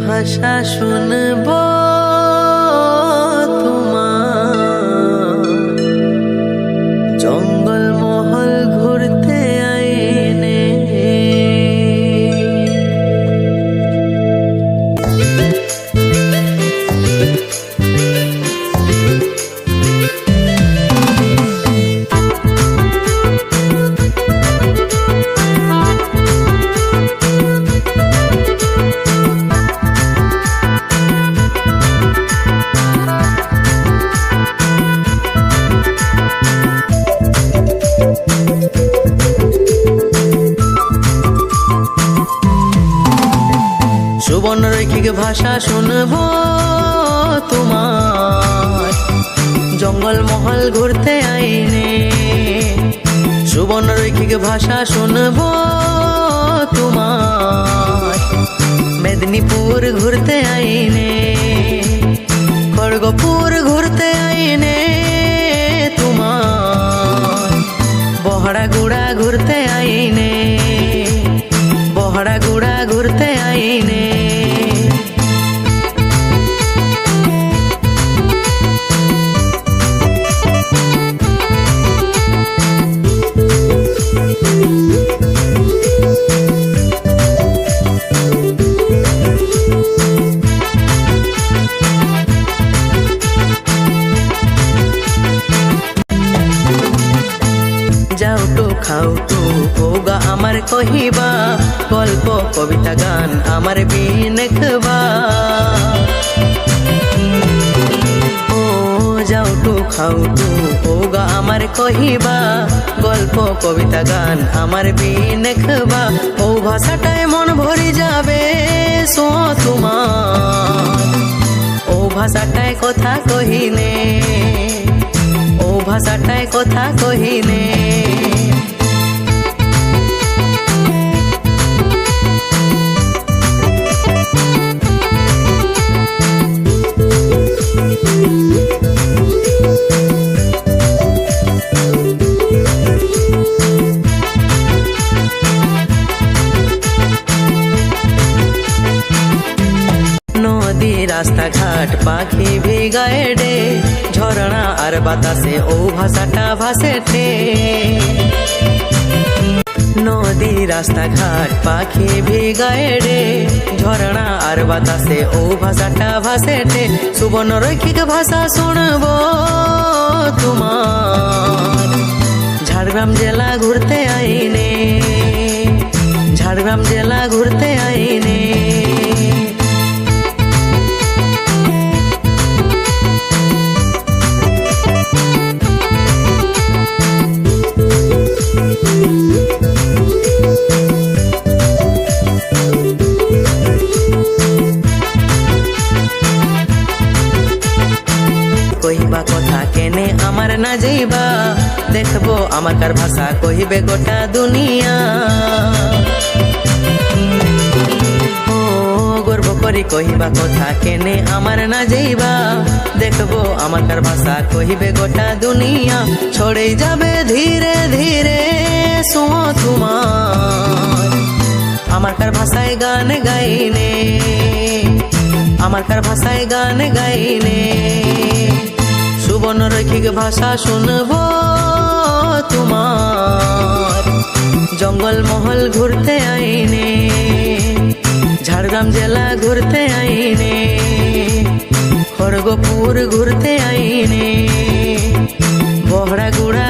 ভাষা শুনব তোমার, জঙ্গল মহল ঘুরতে আইনে। সুবর্ণরৈখিক ভাষা শুনব তোমার, জঙ্গল মহল ঘুরতে আইনে। সুবর্ণরৈখিক ভাষা শুনব তোমার, মেদিনীপুর ঘুরতে আইনে, খড়গপুর ঘুরতে আইনে তোমার, বহড়াগুড়া ঘুরতে আইনে, বহড়াগুড়া ঘুরতে আইনে। যাওটু খাওটু হোগা আমার কহিবা, গল্প কবিতা গান আমার বিনেখবা। ও যাওটু খাওটু হোগা আমার কহিবা, গল্প কবিতা গান আমার বিনেখবা। ও ভাষাটায় মন ভরি যাবে সো তোমার, ও ভাষাটায় কথা কহিনে, ও ভাষাটায় কথা কহিনে। নদী রাস্তাঘাট পাখি ভিগায় ডে, ঝরনা আর বাতাসে ও ভাষাটা ভাসেঠে। নদী রাস্তাঘাট পাখি ভিগায় ডে, ঝরনা আর বাতাসে ও ভাষাটা ভাসেঠে। সুবর্ণরৈখিক ভাষা শুনব তোমার, ঝাড়গ্রাম জেলা ঘুরতে আইনে, ঝাড়গ্রাম জেলা ঘুরতে আইনে। কহিবা কথা কেনে আমার না যাইবা, দেখবো আমার কার ভাষা কহিবে গোটা দুনিয়া। ও গর্ব করি কহিবা কথা কেনে আমার না যাইবা, দেখবো আমার কার ভাষা কহিবে গোটা দুনিয়া। ছড়ে যাবে ধীরে ধীরে সো তোমার, আমার কার ভাষায় গান গাইনে, আমার কার ভাষায় গান গাইনে। সুবর্ণরৈখিক ভাষা শুনব তোমার, জঙ্গল মহল ঘুরতে আইনে, ঝাড়গ্রাম জেলা ঘুরতে আইনে, খড়গপুর ঘুরতে আইনে, বহড়াগুড়া